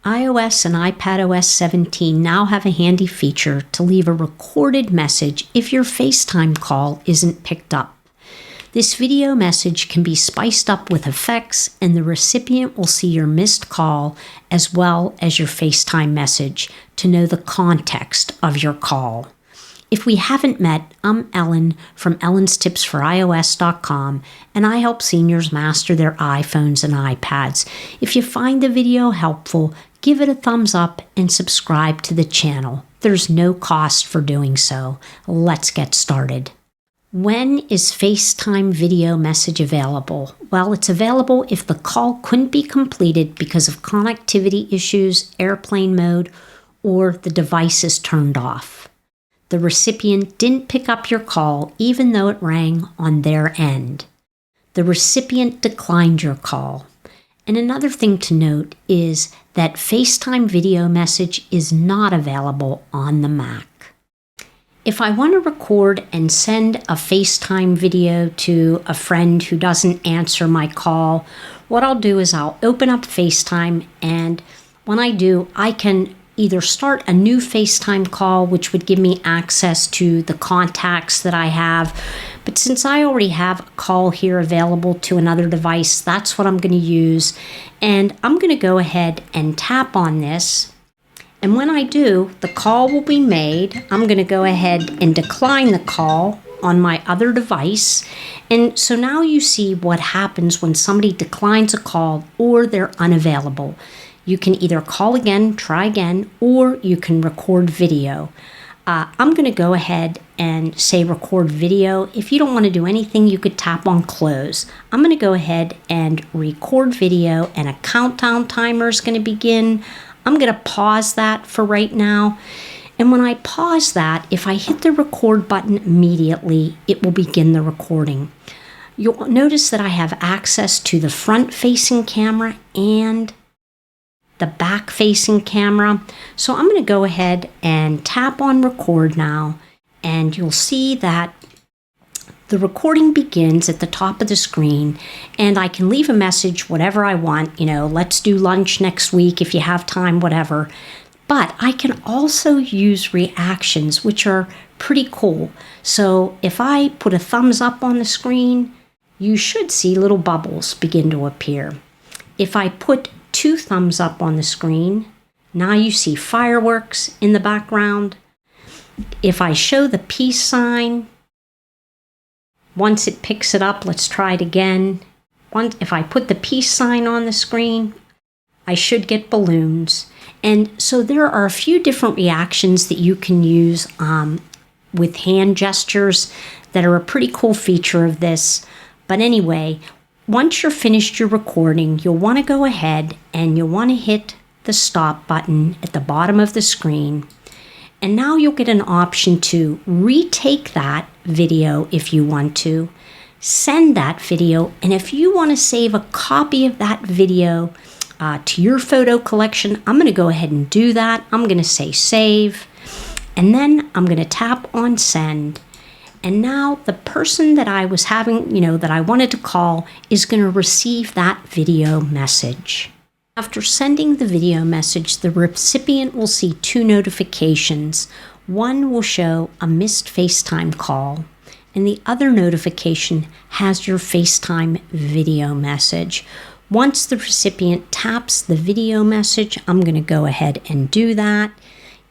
iOS and iPadOS 17 now have a handy feature to leave a recorded message if your FaceTime call isn't picked up. This video message can be spiced up with effects, and the recipient will see your missed call as well as your FaceTime message to know the context of your call. If we haven't met, I'm Ellen from ellenstipsforios.com, and I help seniors master their iPhones and iPads. If you find the video helpful, give it a thumbs up and subscribe to the channel. There's no cost for doing so. Let's get started. When is FaceTime video message available? Well, it's available if the call couldn't be completed because of connectivity issues, airplane mode, or the device is turned off. The recipient didn't pick up your call even though it rang on their end. The recipient declined your call. And another thing to note is that FaceTime video message is not available on the Mac. If I want to record and send a FaceTime video to a friend who doesn't answer my call, what I'll do is I'll open up FaceTime, and when I do, I can either start a new FaceTime call, which would give me access to the contacts that I have. But since I already have a call here available to another device, that's what I'm going to use. And I'm going to go ahead and tap on this. And when I do, the call will be made. I'm going to go ahead and decline the call on my other device. And so now you see what happens when somebody declines a call or they're unavailable. You can either call again, try again, or you can record video. I'm going to go ahead and say record video. If you don't want to do anything, you could tap on close. I'm going to go ahead and record video, and a countdown timer is going to begin. I'm going to pause that for right now. And when I pause that, if I hit the record button immediately, it will begin the recording. You'll notice that I have access to the front-facing camera and the back-facing camera. So I'm going to go ahead and tap on record now, and you'll see that the recording begins at the top of the screen, and I can leave a message, whatever I want, let's do lunch next week if you have time, whatever. But I can also use reactions, which are pretty cool. So if I put a thumbs up on the screen, you should see little bubbles begin to appear. If I put 2 thumbs up on the screen, now you see fireworks in the background. If I show the peace sign, once it picks it up, let's try it again. If I put the peace sign on the screen, I should get balloons. And so there are a few different reactions that you can use with hand gestures that are a pretty cool feature of this. But anyway, once you're finished your recording, you'll want to go ahead and you'll want to hit the stop button at the bottom of the screen. And now you'll get an option to retake that video if you want to, send that video, and if you want to save a copy of that video to your photo collection, I'm going to go ahead and do that. I'm going to say save, and then I'm going to tap on send. And now the person that I was having, that I wanted to call is going to receive that video message. After sending the video message, the recipient will see 2 notifications. One will show a missed FaceTime call, and the other notification has your FaceTime video message. Once the recipient taps the video message, I'm going to go ahead and do that.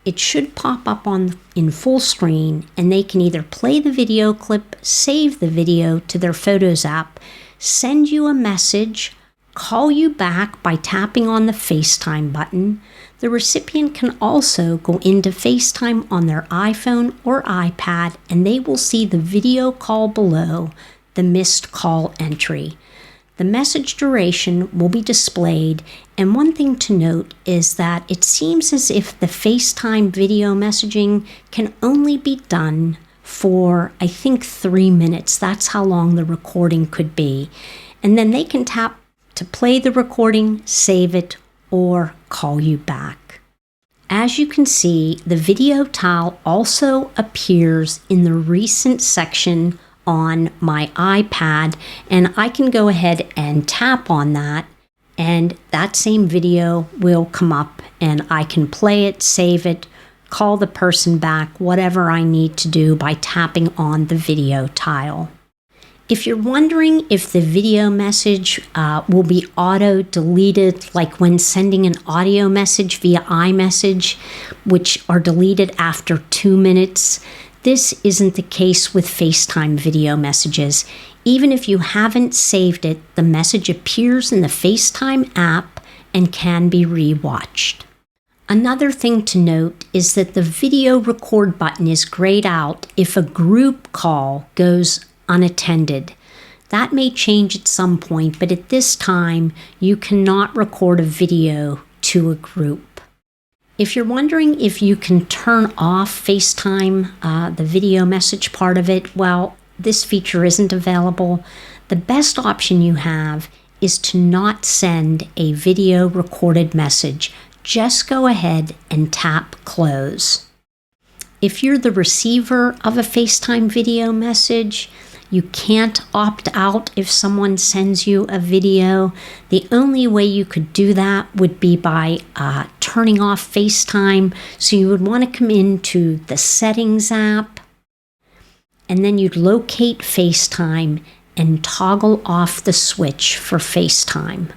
It should pop up in full screen, and they can either play the video clip, save the video to their Photos app, send you a message, call you back by tapping on the FaceTime button. The recipient can also go into FaceTime on their iPhone or iPad, and they will see the video call below the missed call entry. The message duration will be displayed, and one thing to note is that it seems as if the FaceTime video messaging can only be done for, I think, 3 minutes. That's how long the recording could be. And then they can tap to play the recording, save it, or call you back. As you can see, the video tile also appears in the recent section on my iPad, and I can go ahead and tap on that and that same video will come up and I can play it, save it, call the person back, whatever I need to do by tapping on the video tile. If you're wondering if the video message will be auto-deleted, like when sending an audio message via iMessage, which are deleted after 2 minutes, this isn't the case with FaceTime video messages. Even if you haven't saved it, the message appears in the FaceTime app and can be rewatched. Another thing to note is that the video record button is grayed out if a group call goes unattended. That may change at some point, but at this time, you cannot record a video to a group. If you're wondering if you can turn off FaceTime, the video message part of it, well, this feature isn't available. The best option you have is to not send a video recorded message. Just go ahead and tap close. If you're the receiver of a FaceTime video message, you can't opt out if someone sends you a video. The only way you could do that would be by turning off FaceTime. So you would want to come into the Settings app, and then you'd locate FaceTime and toggle off the switch for FaceTime.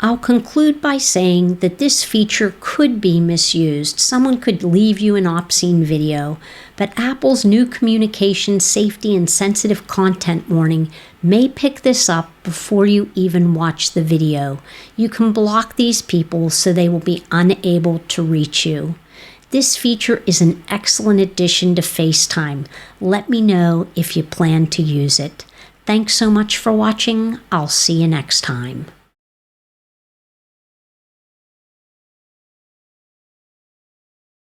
I'll conclude by saying that this feature could be misused. Someone could leave you an obscene video, but Apple's new communication safety and sensitive content warning may pick this up before you even watch the video. You can block these people so they will be unable to reach you. This feature is an excellent addition to FaceTime. Let me know if you plan to use it. Thanks so much for watching. I'll see you next time.